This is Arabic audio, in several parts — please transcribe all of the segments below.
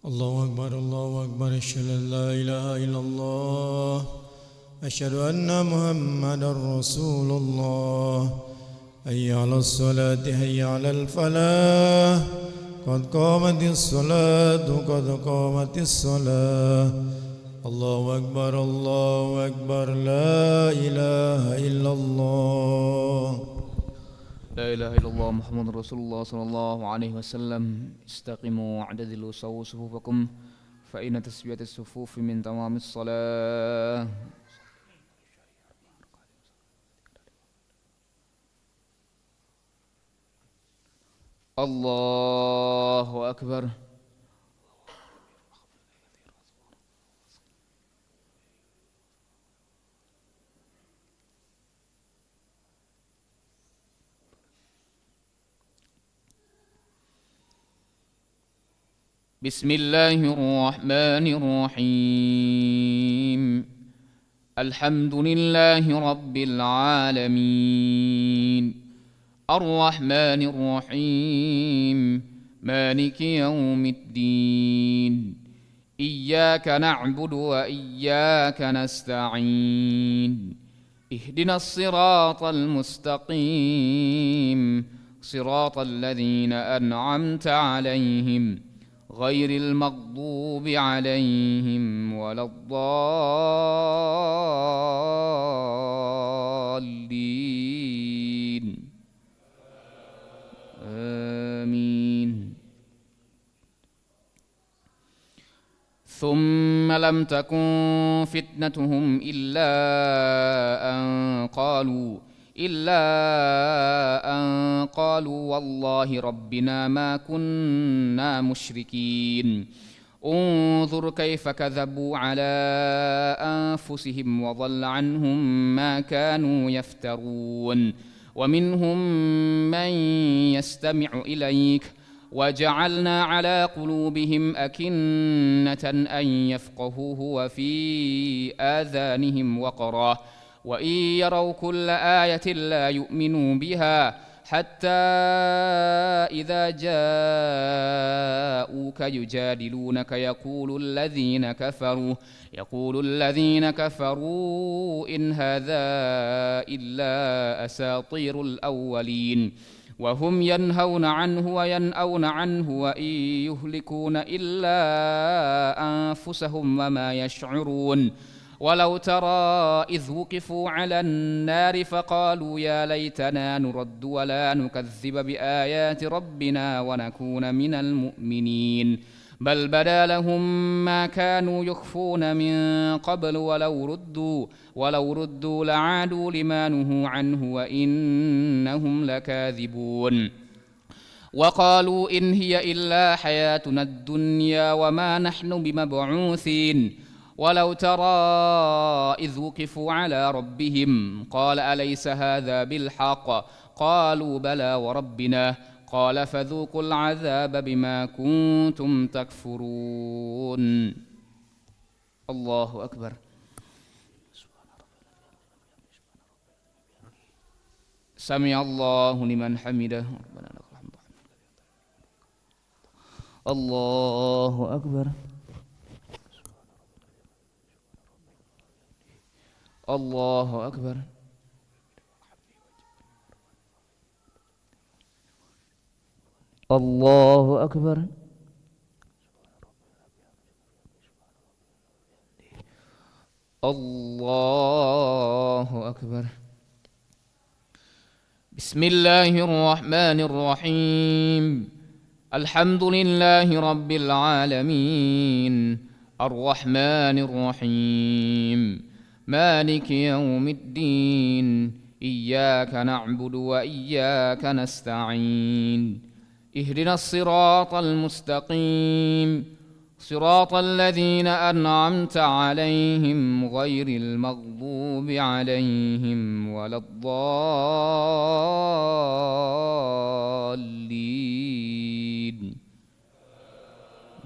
الله أكبر الله أكبر أشهد أن لا إله إلا الله أشهد أن محمدا رسول الله حي على الصلاة حي على الفلاح قد قامت الصلاة قد قامت الصلاة الله أكبر لا إله إلا الله لا إله إلا الله محمد رسول الله صلى الله عليه وسلم استقيموا واعتدلوا سووا صفوفكم فإن تسوية الصفوف من تمام الصلاة الله أكبر بسم الله الرحمن الرحيم الحمد لله رب العالمين الرحمن الرحيم مالك يوم الدين إياك نعبد وإياك نستعين اهدنا الصراط المستقيم صراط الذين أنعمت عليهم غير المغضوب عليهم ولا الضالين آمين ثم لم تكن فتنتهم إلا أن قالوا والله ربنا ما كنا مشركين انظر كيف كذبوا على أنفسهم وضل عنهم ما كانوا يفترون ومنهم من يستمع إليك وجعلنا على قلوبهم أكنة أن يفقهوه وفي آذانهم وقرا وإن يروا كل آية لا يؤمنوا بها حتى إذا جاءوك يجادلونك يقول الذين كفروا إن هذا إلا أساطير الأولين وهم ينهون عنه وينأون عنه وإن يهلكون إلا أنفسهم وما يشعرون ولو ترى إذ وقفوا على النار فقالوا يا ليتنا نرد ولا نكذب بآيات ربنا ونكون من المؤمنين بل بدا لهم ما كانوا يخفون من قبل ولو ردوا لعادوا لما نهوا عنه وإنهم لكاذبون وقالوا إن هي إلا حياتنا الدنيا وما نحن بمبعوثين ولو ترى إذ وقفوا على ربهم قال أليس هذا بالحق قالوا بلى وربنا قال فذوقوا العذاب بما كنتم تكفرون الله أكبر سمع الله لمن حمده ربنا لك الحمد الله أكبر الله أكبر الله أكبر الله أكبر بسم الله الرحمن الرحيم الحمد لله رب العالمين الرحمن الرحيم مالك يوم الدين إياك نعبد وإياك نستعين اهدنا الصراط المستقيم صراط الذين أنعمت عليهم غير المغضوب عليهم ولا الضالين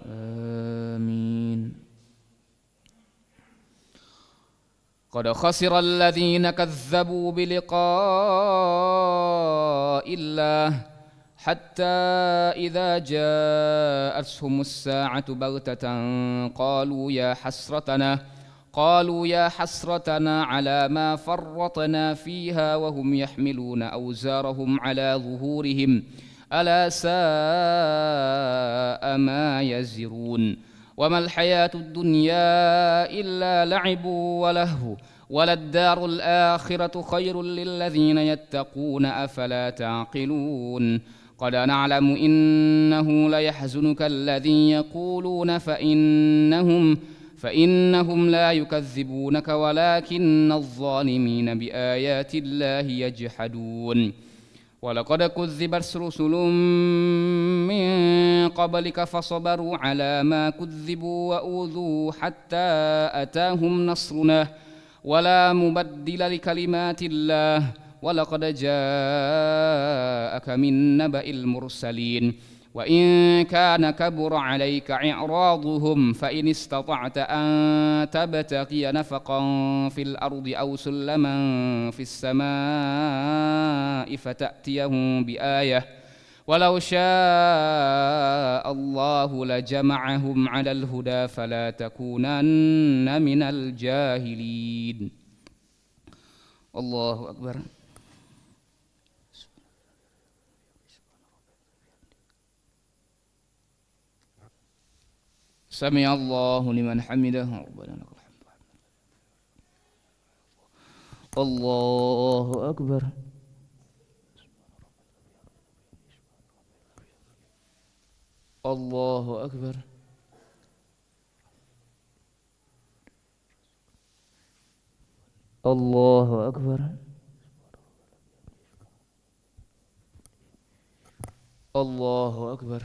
آمين قد خسر الذين كذبوا بلقاء الله حتى إذا جاءتهم الساعة بغتة قالوا يا حسرتنا على ما فرطنا فيها وهم يحملون أوزارهم على ظهورهم ألا ساء ما يزرون وما الحياة الدنيا إلا لعب ولهو وللدار الآخرة خير للذين يتقون أفلا تعقلون قد نعلم إنه ليحزنك الذي يقولون فإنهم لا يكذبونك ولكن الظالمين بآيات الله يجحدون ولقد كذبت رسل من قبلك فصبروا على ما كذبوا وأوذوا حتى أتاهم نصرنا ولا مبدل لكلمات الله ولقد جاءك من نبأ المرسلين وإن كان كبر عليك إعراضهم فإن استطعت أن تبتغي نفقا في الأرض أو سلما في السماء فتأتيهم بآية ولو شاء الله لجمعهم على الهدى فلا تكونن من الجاهلين. الله أكبر. سمع الله لمن حمده ربنا لك الحمد. الله أكبر. الله أكبر. الله أكبر. الله أكبر.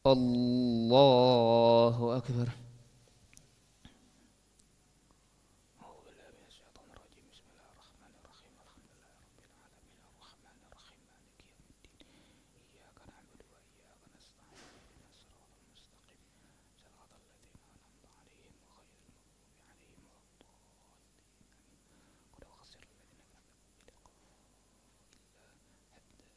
الله أكبر. أعوذ بالله من الشيطان الرجيم. بسم الله الرحمن الرحيم. الحمد لله رب العالمين الرحمن الرحيم مالك يوم الدين إياك نعبد وإياك نستعين اهدنا الصراط المستقيم صراط الذين أنعمت عليهم غير المغضوب عليهم ولا الضالين. قد خسر الذين كذبوا بلقاء الله حتى إذا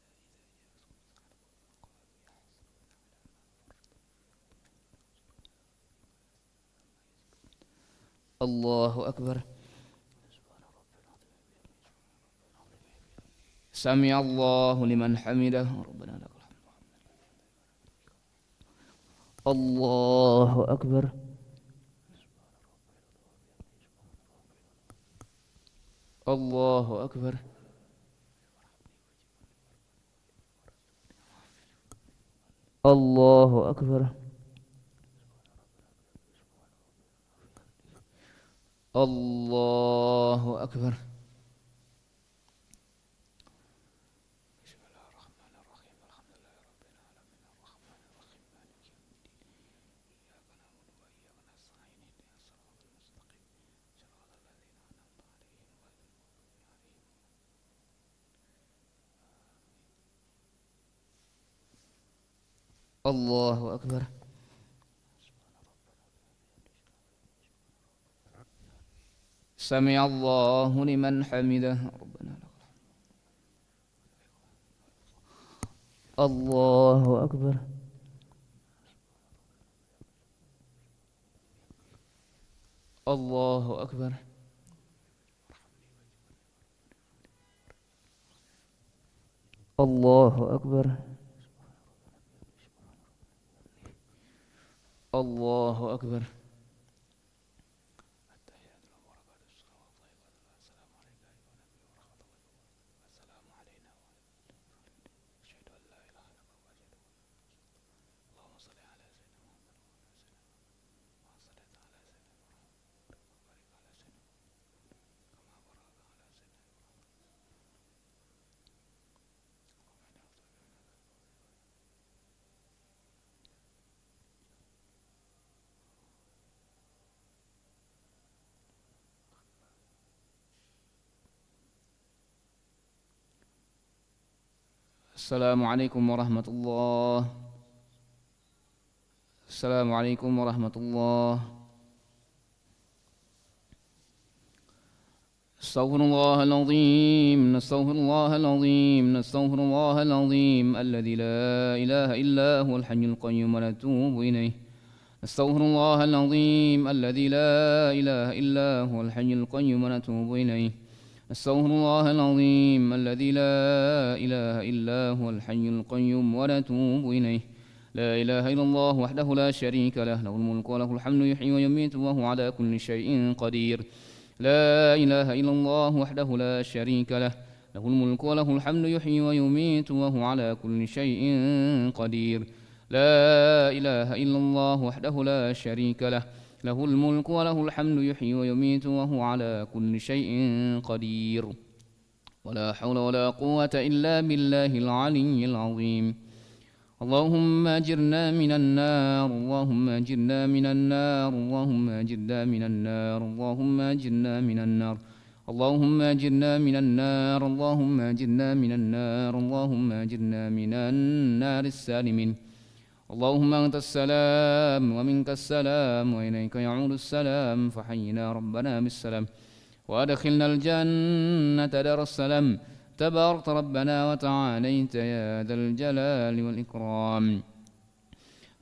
الله أكبر. سمع الله لمن حمده ربنا لك الحمد. الله أكبر. الله أكبر. الله أكبر. الله أكبر. بسم الله الرحمن الرحيم. الحمد لله رب العالمين الرحمن الرحيم مالك يوم الدين إياك نعبد وإياك نستعين اهدنا الصراط المستقيم صراط الذين أنعمت عليهم غير المغضوب عليهم. الله أكبر. سمع الله لمن حمده ربنا لك الحمد. الله أكبر. الله أكبر. الله أكبر. الله أكبر. Assalamualaikum warahmatullahi. Assalamualaikum warahmatullahi. Astaghfirullahaladzim, astaghfirullahaladzim, astaghfirullahaladzim, alladzi la ilaha illa huwal hayyul qayyum wa natubu ilaih. Astaghfirullahaladzim, alladzi la ilaha illa huwal hayyul qayyum wa natubu ilaih. Astaghfirullahaladzim, alladzi la ilaha illa huwal hayyul qayyum wa natubu ilaih. لا إله إلا الله وحده لا شريك له له الملك وله الحمد يحيي ويميت وهو على كل شيء قدير. لا إله إلا الله وحده لا شريك له له الملك وله الحمد يحيي ويميت وهو على كل شيء قدير. لا إله إلا الله وحده لا شريك له له الملك وله الحمد يحيي ويميت وهو على كل شيء قدير. ولا حول ولا قوة إلا بالله العلي العظيم. اللهم أجرنا من النار، اللهم أجرنا من النار، اللهم أجرنا من النار، اللهم أجرنا من النار، اللهم أجرنا من النار، اللهم أجرنا من النار، اللهم أجرنا من النار السالمين. اللهم أنت السلام ومنك السلام وإليك يعود السلام، فحينا ربنا بالسلام وأدخلنا الجنة دار السلام. تبارك ربنا وتعاليت يا ذا الجلال والإكرام.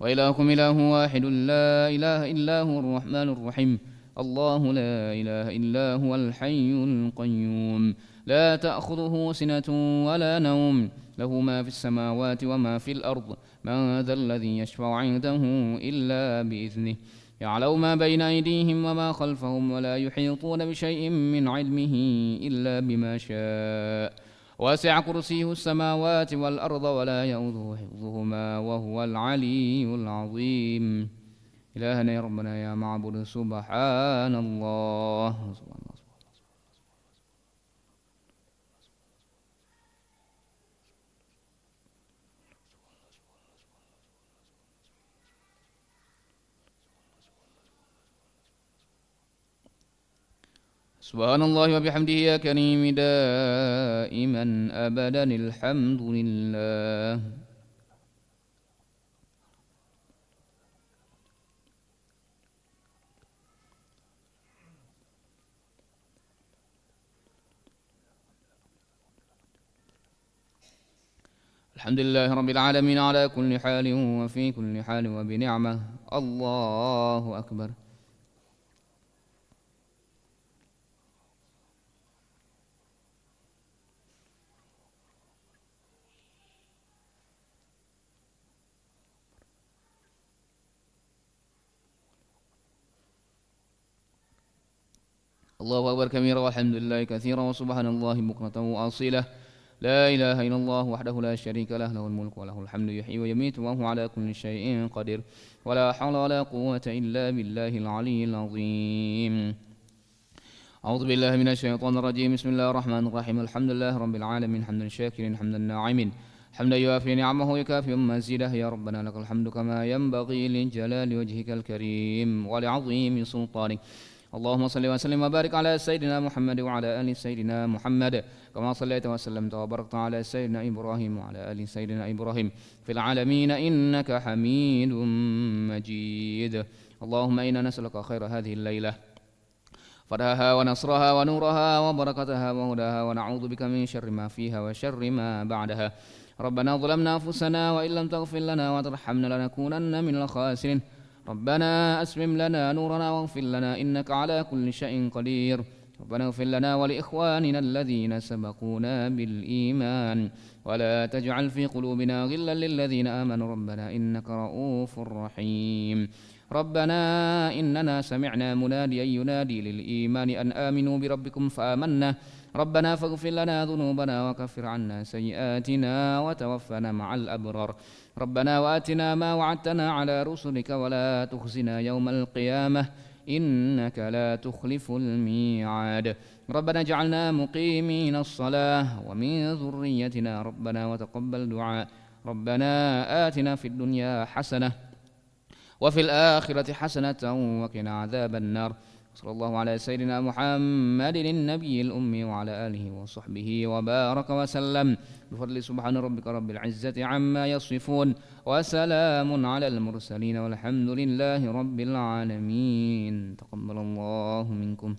وإلهكم إله واحد لا إله إلا هو الرحمن الرحيم. الله لا إله إلا هو الحي القيوم لا تأخذه سنة ولا نوم له ما في السماوات وما في الأرض. من ذا الذي يشفع عنده إلا بإذنه. يعلم ما بين أيديهم وما خلفهم ولا يحيطون بشيء من علمه إلا بما شاء. وسع كرسيه السماوات والأرض ولا يؤوده حفظهما وهو العلي العظيم. إلهنا يا ربنا يا معبود سبحان الله. سبحان الله وبحمده يا كريم دائما أبدا الحمد لله. الحمد لله رب العالمين على كل حال وفي كل حال وبنعمة. الله أكبر. الله أكبر كبيرا والحمد لله كثيرا وسبحان الله بكرة وأصيلا. لا إله إلا الله وحده لا شريك له له الملك وله الحمد يحيي ويميت وهو على كل شيء قدير. ولا حول ولا قوة إلا بالله العلي العظيم. أعوذ بالله من الشيطان الرجيم. بسم الله الرحمن الرحيم. الحمد لله رب العالمين حمدا شاكرا حمدا ناعما حمدا يوافي نعمه ويكافئ مزيده. يا ربنا لك الحمد كما ينبغي لجلال وجهك الكريم ولعظيم سلطانك. اللهم صل وسلم وبارك على سيدنا محمد وعلى آل سيدنا محمد كما صليت وسلمت وباركت على سيدنا إبراهيم وعلى آل سيدنا إبراهيم في العالمين إنك حميد مجيد. اللهم إنا نسألك خير هذه الليلة فرحها ونصرها ونورها وبركتها وهداها ونعوذ بك من شر ما فيها وشر ما بعدها. ربنا ظلمنا أنفسنا وإن لم تغفر لنا وترحمنا لنكونن من الخاسرين. ربنا أسمم لنا نورنا واغفر لنا إنك على كل شيء قدير. ربنا اغفر لنا ولإخواننا الذين سبقونا بالإيمان ولا تجعل في قلوبنا غلا للذين آمنوا ربنا إنك رؤوف رحيم. ربنا إننا سمعنا مناديا ينادي للإيمان أن آمنوا بربكم فآمنا. ربنا فاغفر لنا ذنوبنا وكفر عنا سيئاتنا وتوفنا مع الأبرار. ربنا وآتنا ما وعدتنا على رسلك ولا تخزنا يوم القيامة إنك لا تخلف الميعاد. ربنا اجعلنا مقيمين الصلاة ومن ذريتنا ربنا وتقبل دعاء. ربنا آتنا في الدنيا حسنة وفي الآخرة حسنة وقنا عذاب النار. صلى الله على سيدنا محمد النبي الأمي وعلى آله وصحبه وبارك وسلم بفضل سبحان ربك رب العزة عما يصفون وسلام على المرسلين والحمد لله رب العالمين. تقبل الله منكم.